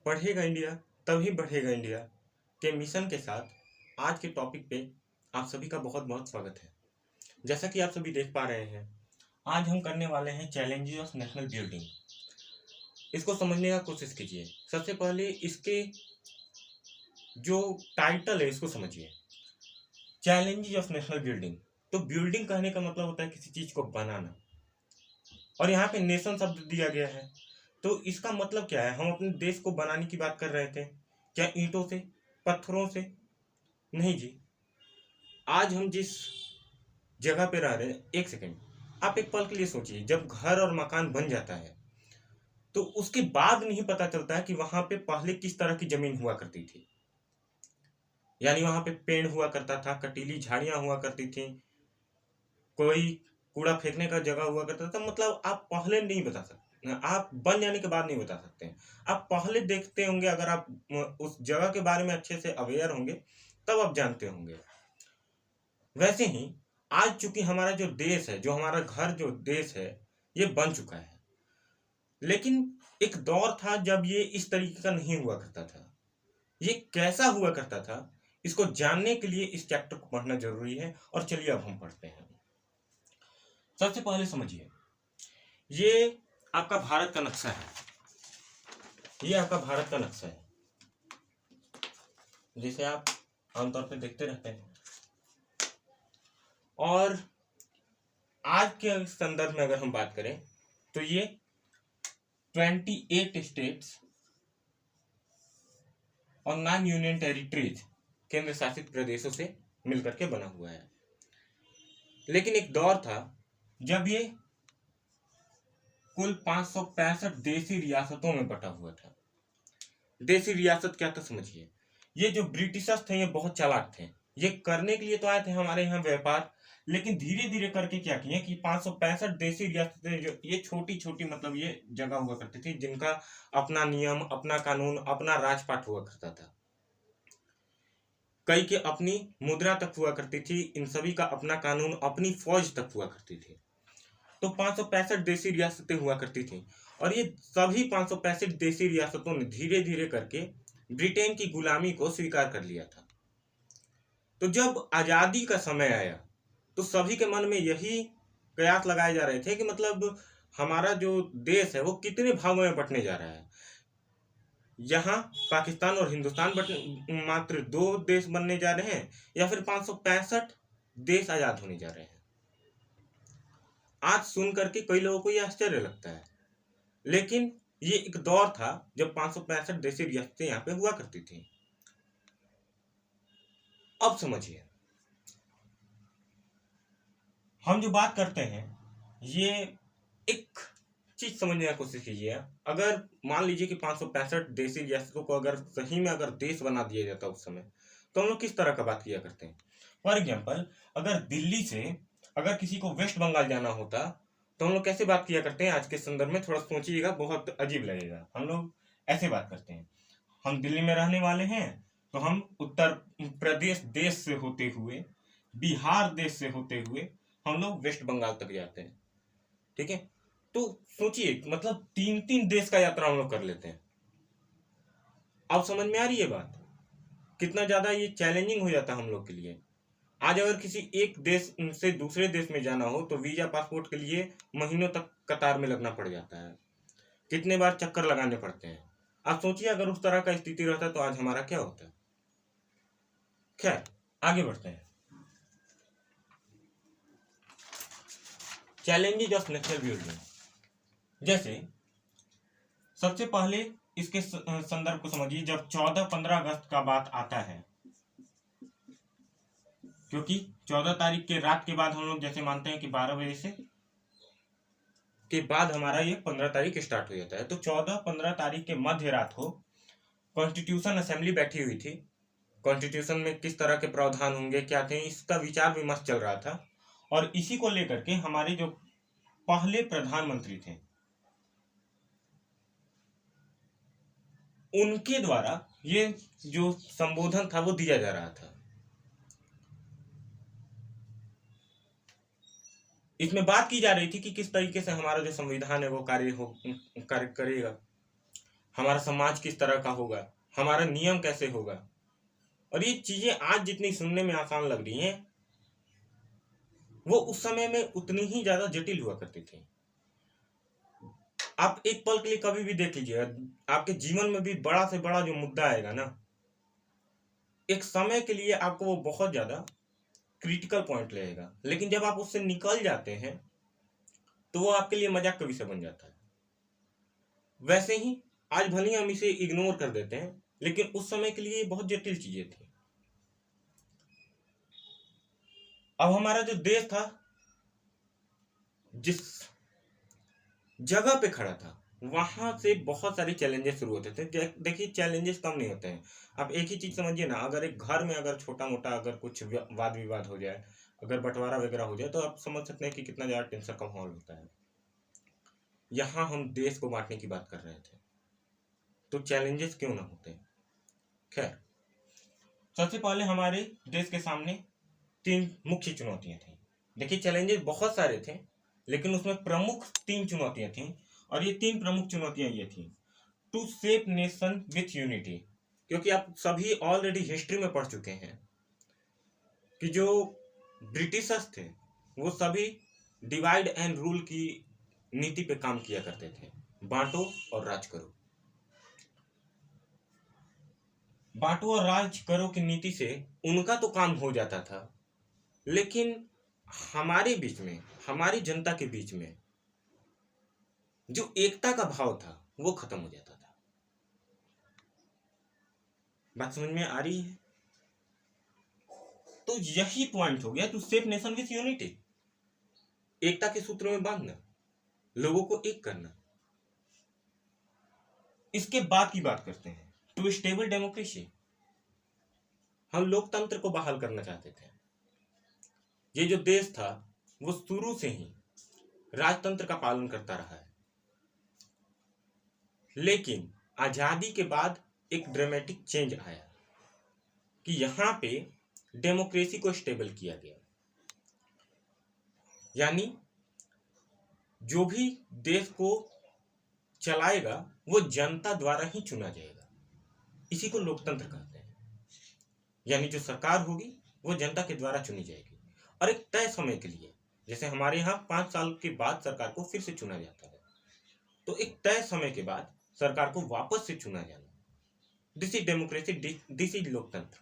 पढ़ेगा इंडिया तभी बढ़ेगा इंडिया के मिशन के साथ आज के टॉपिक पे आप सभी का बहुत बहुत स्वागत है। जैसा कि आप सभी देख पा रहे हैं, आज हम करने वाले हैं चैलेंजेस ऑफ नेशनल बिल्डिंग। इसको समझने का कोशिश कीजिए। सबसे पहले इसके जो टाइटल है इसको समझिए, चैलेंजेस ऑफ नेशनल बिल्डिंग। तो बिल्डिंग कहने का मतलब होता है किसी चीज को बनाना, और यहाँ पे नेशन शब्द दिया गया है। तो इसका मतलब क्या है? हम अपने देश को बनाने की बात कर रहे थे क्या ईंटों से, पत्थरों से? नहीं जी। आज हम जिस जगह पे रह रहे हैं, एक सेकेंड आप एक पल के लिए सोचिए, जब घर और मकान बन जाता है तो उसके बाद नहीं पता चलता है कि वहां पे पहले किस तरह की जमीन हुआ करती थी। यानी वहां पे पेड़ हुआ करता था, कटीली झाड़ियां हुआ करती थी, कोई कूड़ा फेंकने का जगह हुआ करता था। मतलब आप पहले नहीं बता सकते, आप बन जाने के बाद नहीं बता सकते। आप पहले देखते होंगे, अगर आप उस जगह के बारे में अच्छे से अवेयर होंगे तब आप जानते होंगे। वैसे ही आज चूंकि हमारा जो देश है, जो हमारा घर, जो देश है, ये बन चुका है। लेकिन एक दौर था जब ये इस तरीके का नहीं हुआ करता था। ये कैसा हुआ करता था, इसको जानने के लिए इस चैप्टर को पढ़ना जरूरी है। और चलिए अब हम पढ़ते हैं। सबसे पहले समझिए, ये आपका भारत का नक्शा है। ये आपका भारत का नक्शा है, जिसे आप आमतौर पर देखते रहते हैं। और आज के संदर्भ में अगर हम बात करें तो ये 28 स्टेट्स और 9 यूनियन टेरिटरीज, केंद्र शासित प्रदेशों से मिलकर के बना हुआ है। लेकिन एक दौर था जब ये कुल 565 देशी रियासतों में बटा हुआ था। देशी रियासत क्या था समझिए। ये जो ब्रिटिशर्स थे ये बहुत चालाक थे। ये करने के लिए तो आए थे हमारे यहाँ व्यापार, लेकिन धीरे धीरे करके क्या किए कि 565 देशी रियासतें, जो ये छोटी छोटी मतलब ये जगह हुआ करती थी, जिनका अपना नियम, अपना कानून, अपना राजपाट हुआ करता था। कई की अपनी मुद्रा तक हुआ करती थी, इन सभी का अपना कानून, अपनी फौज तक हुआ करती थी। तो 565 देशी रियासतें हुआ करती थी, और ये सभी 565 देशी रियासतों ने धीरे धीरे करके ब्रिटेन की गुलामी को स्वीकार कर लिया था। तो जब आजादी का समय आया तो सभी के मन में यही कयास लगाए जा रहे थे कि मतलब हमारा जो देश है वो कितने भागों में बंटने जा रहा है। यहाँ पाकिस्तान और हिंदुस्तान मात्र 2 देश बनने जा रहे हैं, या फिर 565 देश आजाद होने जा रहे हैं। आज सुन करके कई लोगों को यह आश्चर्य लगता है, लेकिन ये एक दौर था जब 565 देशी रियासतें यहाँ पे हुआ करती थी। अब समझिए, हम जो बात करते हैं, ये एक चीज समझने की कोशिश कीजिए। अगर मान लीजिए कि 565 देशी रियासतों को अगर सही में अगर देश बना दिया जाता उस समय, तो हम लोग किस तरह का बात किया करते हैं। फॉर एग्जाम्पल, अगर दिल्ली से अगर किसी को वेस्ट बंगाल जाना होता तो हम लोग कैसे बात किया करते हैं? आज के संदर्भ में थोड़ा सोचिएगा, बहुत अजीब लगेगा। हम लोग ऐसे बात करते हैं, हम दिल्ली में रहने वाले हैं तो हम उत्तर प्रदेश देश से होते हुए, बिहार देश से होते हुए हम लोग वेस्ट बंगाल तक जाते हैं। ठीक है, तो सोचिए, मतलब 3-3 देश का यात्रा हम लोग कर लेते हैं। अब समझ में आ रही है बात, कितना ज्यादा ये चैलेंजिंग हो जाता है हम लोग के लिए। आज अगर किसी एक देश से दूसरे देश में जाना हो तो वीजा पासपोर्ट के लिए महीनों तक कतार में लगना पड़ जाता है, कितने बार चक्कर लगाने पड़ते हैं। आप सोचिए अगर उस तरह का स्थिति रहता तो आज हमारा क्या होता। खैर, आगे बढ़ते हैं। चैलेंजेस ऑफ नेशनल बिल्डिंग, जैसे सबसे पहले इसके संदर्भ को समझिए। जब 14-15 अगस्त का बात आता है, क्योंकि 14 तारीख के रात के बाद हम लोग जैसे मानते हैं कि 12 बजे से के बाद हमारा ये 15 तारीख स्टार्ट हो जाता है। तो 14-15 तारीख के मध्य रात को कॉन्स्टिट्यूशन असेंबली बैठी हुई थी। कॉन्स्टिट्यूशन में किस तरह के प्रावधान होंगे, क्या थे, इसका विचार विमर्श चल रहा था। और इसी को लेकर के हमारे जो पहले प्रधानमंत्री थे, उनके द्वारा ये जो संबोधन था वो दिया जा रहा था। इसमें बात की जा रही थी कि किस तरीके से हमारा जो संविधान है वो कार्य करेगा। हमारा समाज किस तरह का होगा, हमारा नियम कैसे होगा। और ये चीजें आज जितनी सुनने में आसान लग रही हैं, वो उस समय में उतनी ही ज्यादा जटिल हुआ करती थी। आप एक पल के लिए कभी भी देख लीजिएगा, आपके जीवन में भी बड़ा से बड़ा जो मुद्दा आएगा ना, एक समय के लिए आपको वो बहुत ज्यादा क्रिटिकल पॉइंट लगेगा, लेकिन जब आप उससे निकल जाते हैं तो वो आपके लिए मजाक का विषय बन जाता है। वैसे ही आज भले ही हम इसे इग्नोर कर देते हैं, लेकिन उस समय के लिए बहुत जटिल चीजें थी। अब हमारा जो देश था, जिस जगह पे खड़ा था, वहां से बहुत सारे चैलेंजेस शुरू होते थे। देखिए, चैलेंजेस कम नहीं होते हैं। आप एक ही चीज समझिए ना, अगर एक घर में अगर छोटा मोटा अगर कुछ वाद विवाद हो जाए, अगर बंटवारा वगैरह हो जाए, तो आप समझ सकते हैं कि कितना ज्यादा टेंशन का माहौल होता है। यहाँ हम देश को बांटने की बात कर रहे थे, तो चैलेंजेस क्यों ना होते। खैर, सबसे पहले हमारे देश के सामने 3 मुख्य चुनौतियां थी। देखिए, चैलेंजेस बहुत सारे थे, लेकिन उसमें प्रमुख 3 चुनौतियां थी। और ये 3 प्रमुख चुनौतियां ये थी: to shape nation with unity, क्योंकि आप सभी ऑलरेडी हिस्ट्री में पढ़ चुके हैं कि जो ब्रिटिशर्स थे वो सभी डिवाइड एंड रूल की नीति पे काम किया करते थे, बांटो और राज करो। बांटो और राज करो की नीति से उनका तो काम हो जाता था, लेकिन हमारे बीच में, हमारी जनता के बीच में जो एकता का भाव था वो खत्म हो जाता था। बात समझ में आ रही है? तो यही पॉइंट हो गया, to shape nation with unity. एकता के सूत्र में बांधना, लोगों को एक करना। इसके बाद की बात करते हैं, टू स्टेबल डेमोक्रेसी। हम लोकतंत्र को बहाल करना चाहते थे। ये जो देश था वो शुरू से ही राजतंत्र का पालन करता रहा है, लेकिन आजादी के बाद एक ड्रामेटिक चेंज आया कि यहाँ पे डेमोक्रेसी को स्टेबल किया गया। यानी जो भी देश को चलाएगा वो जनता द्वारा ही चुना जाएगा। इसी को लोकतंत्र कहते हैं। यानी जो सरकार होगी वो जनता के द्वारा चुनी जाएगी, और एक तय समय के लिए। जैसे हमारे यहाँ 5 साल के बाद सरकार को फिर से चुना जाता है, तो एक तय समय के बाद सरकार को वापस से चुना जाना, this is democracy, this is लोकतंत्र।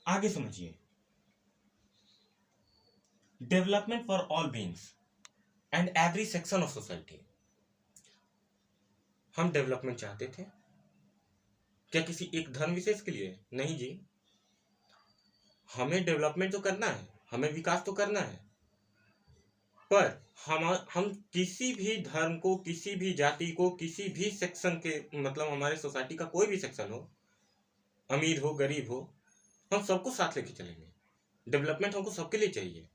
आगे समझिए, development for all beings and every section of society. हम डेवलपमेंट चाहते थे, क्या किसी एक धर्म विशेष के लिए? नहीं जी, हमें डेवलपमेंट तो करना है, हमें विकास तो करना है, पर हम किसी भी धर्म को, किसी भी जाति को, किसी भी सेक्शन के, मतलब हमारे सोसाइटी का कोई भी सेक्शन हो, अमीर हो गरीब हो, हम सबको साथ लेके चलेंगे। डेवलपमेंट हमको सबके लिए चाहिए।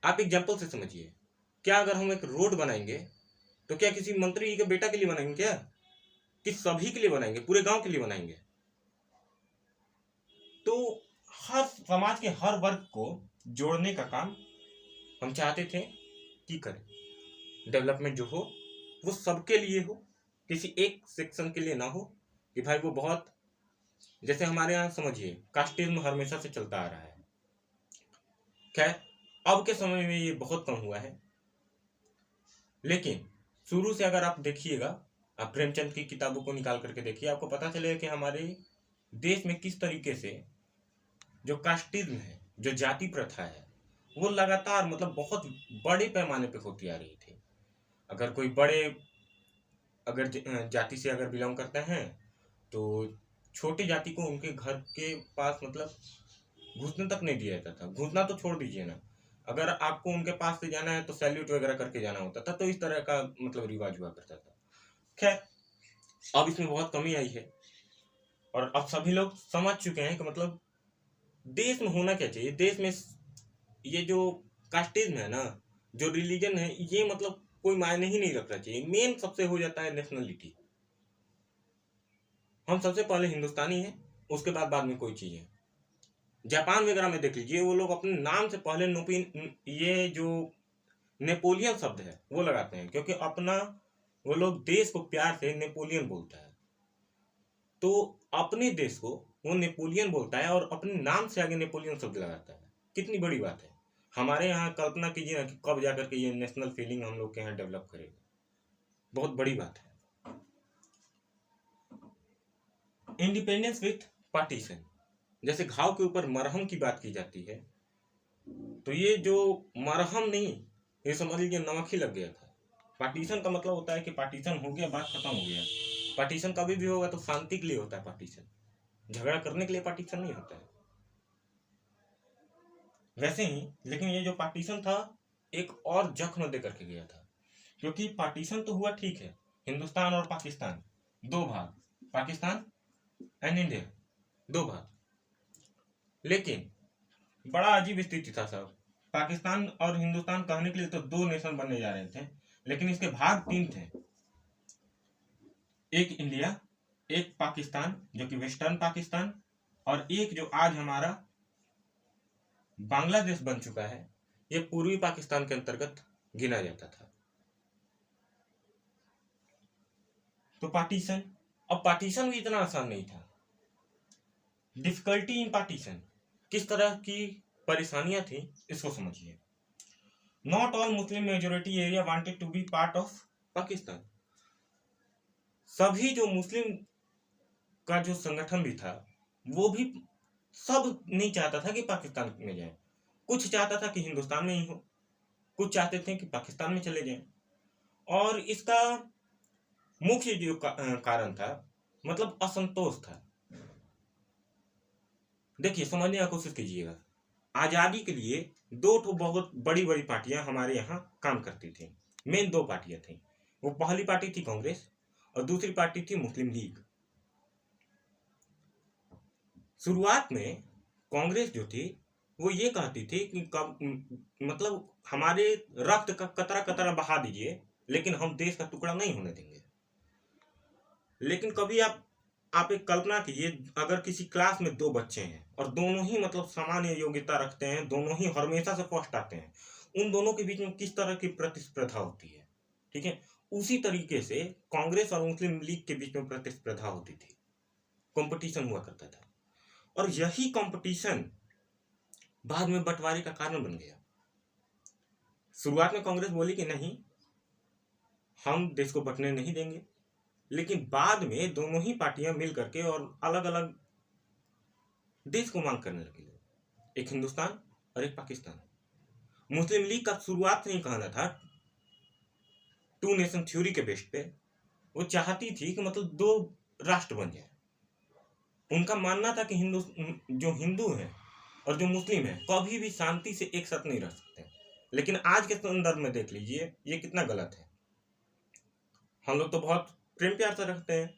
आप एग्जाम्पल से समझिए, क्या अगर हम एक रोड बनाएंगे तो क्या किसी मंत्री के बेटा के लिए बनाएंगे क्या? कि सभी के लिए बनाएंगे, पूरे गांव के लिए बनाएंगे? तो हर समाज के हर वर्ग को जोड़ने का काम हम चाहते थे कि करें। डेवलपमेंट जो हो वो सबके लिए हो, किसी एक सेक्शन के लिए ना हो कि भाई वो बहुत, जैसे हमारे यहाँ समझिए कास्टिज्म हमेशा से चलता आ रहा है। खैर, अब के समय में ये बहुत कम हुआ है, लेकिन शुरू से अगर आप देखिएगा, आप प्रेमचंद की किताबों को निकाल करके देखिए, आपको पता चलेगा कि हमारे देश में किस तरीके से जो कास्टिज्म है, जो जाति प्रथा है, वो लगातार, मतलब बहुत बड़े पैमाने पे होती आ रही थी। अगर कोई बड़े अगर जाति से अगर बिलोंग करते हैं तो छोटी जाति को उनके घर के पास मतलब घुसने तक नहीं दिया जाता था। घुसना तो छोड़ दीजिए ना, अगर आपको उनके पास से जाना है तो सैल्यूट वगैरह करके जाना होता था। तो इस तरह का मतलब रिवाज हुआ करता था। खैर, अब इसमें बहुत कमी आई है, और अब सभी लोग समझ चुके हैं कि मतलब देश में होना क्या चाहिए। देश में ये जो कास्टिज्म है ना, जो रिलीजन है, ये मतलब कोई मायने ही नहीं रखना चाहिए। मेन सबसे हो जाता है नेशनलिटी। हम सबसे पहले हिंदुस्तानी हैं, उसके बाद में कोई चीज है। जापान वगैरह में देख लीजिए, वो लोग अपने नाम से पहले ये जो नेपोलियन शब्द है वो लगाते हैं, क्योंकि अपना वो लोग देश को प्यार से नेपोलियन बोलता है, तो अपने देश को वो नेपोलियन बोलता है और अपने नाम से आगे नेपोलियन शब्द लगाता है। कितनी बड़ी बात है। हमारे यहाँ कल्पना कीजिए ना कि कब जाकर के ये नेशनल फीलिंग हम लोग के यहाँ डेवलप करेगा। बहुत बड़ी बात है। इंडिपेंडेंस विथ पार्टीशन, जैसे घाव के ऊपर मरहम की बात की जाती है, तो ये जो मरहम नहीं, ये समझ लीजिए नमक ही लग गया था। पार्टीशन का मतलब होता है कि पार्टीशन हो गया, बात खत्म हो गया। पार्टीशन कभी भी होगा तो शांति के लिए होता है पार्टीशन, झगड़ा करने के लिए पार्टीशन नहीं होता है। वैसे ही लेकिन ये जो पार्टीशन था एक और जख्म दे करके गया था, क्योंकि पार्टीशन तो हुआ ठीक है, हिंदुस्तान और पाकिस्तान दो भाग, पाकिस्तान एंड इंडिया दो भाग, लेकिन बड़ा अजीब स्थिति था साहब। पाकिस्तान और हिंदुस्तान कहने के लिए तो दो नेशन बनने जा रहे थे, लेकिन इसके भाग तीन थे, एक इंडिया, एक पाकिस्तान जो कि वेस्टर्न पाकिस्तान, और एक जो आज हमारा बांग्लादेश बन चुका है, ये पूर्वी पाकिस्तान के अंतर्गत गिना जाता था। तो पार्टीशन, अब पार्टीशन भी इतना आसान नहीं था। डिफिकल्टी इन पार्टीशन, किस तरह की परेशानियां थी इसको समझिए। Not all Muslim majority area wanted to be part of Pakistan. सभी जो मुस्लिम का जो संगठन भी था वो भी सब नहीं चाहता था कि पाकिस्तान में जाए। कुछ चाहता था कि हिंदुस्तान में ही हो, कुछ चाहते थे कि पाकिस्तान में चले जाएं। और इसका मुख्य जो कारण था मतलब असंतोष था। देखिए समझने की कोशिश कीजिएगा, आज़ादी के लिए दो ठो बहुत बड़ी बड़ी पार्टियां हमारे यहाँ काम करती थी। मेन दो पार्टियां थी, वो पहली पार्टी थी कांग्रेस और दूसरी पार्टी थी मुस्लिम लीग। शुरुआत में कांग्रेस जो थी वो ये कहती थी कि मतलब हमारे रक्त का कतरा कतरा बहा दीजिए, लेकिन हम देश का टुकड़ा नहीं होने देंगे। लेकिन कभी आप एक कल्पना कीजिए, अगर किसी क्लास में दो बच्चे हैं और दोनों ही मतलब सामान्य योग्यता रखते हैं, दोनों ही हमेशा से फर्स्ट आते हैं, उन दोनों के बीच में किस तरह की प्रतिस्पर्धा होती है, ठीक है, उसी तरीके से कांग्रेस और मुस्लिम लीग के बीच में प्रतिस्पर्धा होती थी, कंपटीशन हुआ करता था। और यही कंपटीशन बाद में बंटवारे का कारण बन गया। शुरुआत में कांग्रेस बोली कि नहीं, हम देश को बंटने नहीं देंगे, लेकिन बाद में दोनों ही पार्टियां मिल करके और अलग अलग देश को मांग करने लगी, एक हिंदुस्तान और एक पाकिस्तान। मुस्लिम लीग का शुरुआत से ही कहना था टू नेशन थ्योरी के बेस पे, वो चाहती थी कि मतलब दो राष्ट्र बन जाए। उनका मानना था कि जो हिंदू हैं और जो मुस्लिम हैं कभी भी शांति से एक साथ नहीं रह सकते। लेकिन आज के संदर्भ में देख लीजिए ये कितना गलत है। हम लोग तो बहुत प्रेम प्यार से रखते हैं।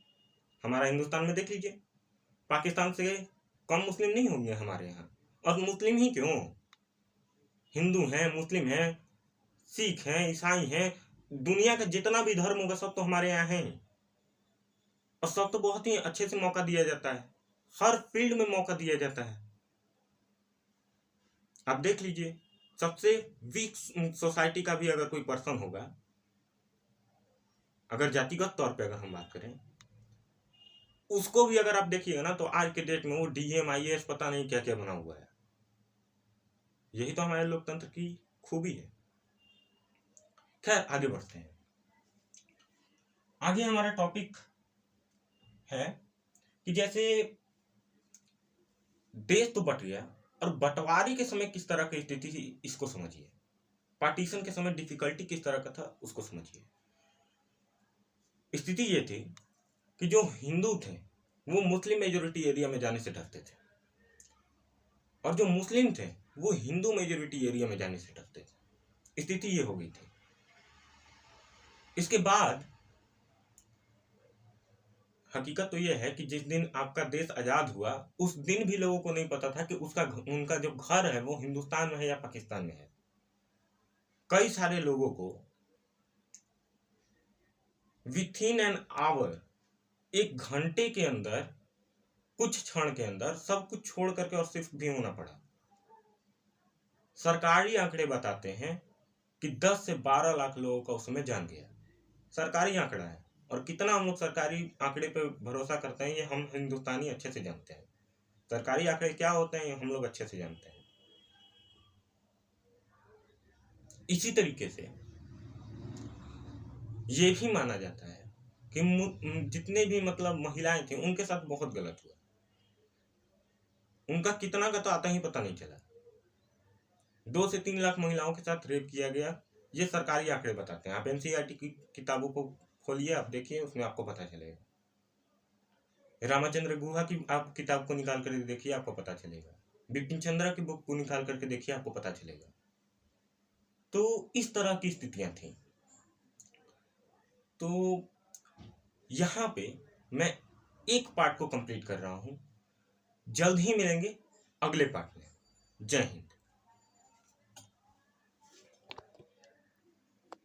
हमारा हिंदुस्तान में देख लीजिए, पाकिस्तान से कम मुस्लिम नहीं होंगे हमारे यहाँ। और मुस्लिम ही क्यों, हिंदू हैं, मुस्लिम हैं, सिख हैं, ईसाई हैं, दुनिया का जितना भी धर्म होगा सब तो हमारे यहाँ है। और सब तो बहुत ही अच्छे से मौका दिया जाता है, हर फील्ड में मौका दिया जाता है। आप देख लीजिए, सबसे वीक सोसाइटी का भी अगर कोई पर्सन होगा, अगर जातिगत तौर पे अगर हम बात करें, उसको भी अगर आप देखिएगा ना, तो आज के डेट में वो डीएम IAS पता नहीं क्या क्या बना हुआ है। यही तो हमारे लोकतंत्र की खूबी है। खैर आगे बढ़ते हैं। आगे हमारा टॉपिक है कि जैसे देश तो बट गया और बंटवारे के समय किस तरह की स्थिति थी इसको समझिए। पार्टीशन के समय डिफिकल्टी किस तरह का था उसको समझिए। स्थिति ये थी कि जो हिंदू थे वो मुस्लिम मेजोरिटी एरिया में जाने से डरते थे, और जो मुस्लिम थे वो हिंदू मेजोरिटी एरिया में जाने से डरते थे। स्थिति ये हो गई थी। इसके बाद हकीकत तो यह है कि जिस दिन आपका देश आजाद हुआ उस दिन भी लोगों को नहीं पता था कि उनका जो घर है वो हिंदुस्तान में है या पाकिस्तान में है। कई सारे लोगों को विथिन एन आवर, एक घंटे के अंदर, कुछ क्षण के अंदर सब कुछ छोड़ करके और सिर्फ भी होना पड़ा। सरकारी आंकड़े बताते हैं कि 10 से 12 लाख लोगों का उसमें जान गया। सरकारी आंकड़ा है, और कितना हम लोग सरकारी आंकड़े पे भरोसा करते हैं ये हम हिंदुस्तानी अच्छे से जानते हैं। सरकारी आंकड़े क्या होते हैं ये हम लोग अच्छे से जानते हैं। इसी तरीके से ये भी माना जाता है कि जितने भी मतलब महिलाएं थी उनके साथ बहुत गलत हुआ। उनका कितना का तो आता ही पता नहीं चला। 2 से 3 लाख महिलाओं के साथ रेप किया गया, ये सरकारी आंकड़े बताते हैं। आप एनसीईआरटी की किताबों को खोलिए, आप देखिए, उसमें आपको पता चलेगा। रामचंद्र गुहा की आप किताब को निकाल कर देखिए, आपको पता चलेगा। बिपिन चंद्रा की बुक को निकाल करके देखिए, आपको पता चलेगा। तो इस तरह की स्थितियां थी। तो यहाँ पे मैं एक पार्ट को कंप्लीट कर रहा हूँ, जल्द ही मिलेंगे अगले पार्ट में। जय हिंद।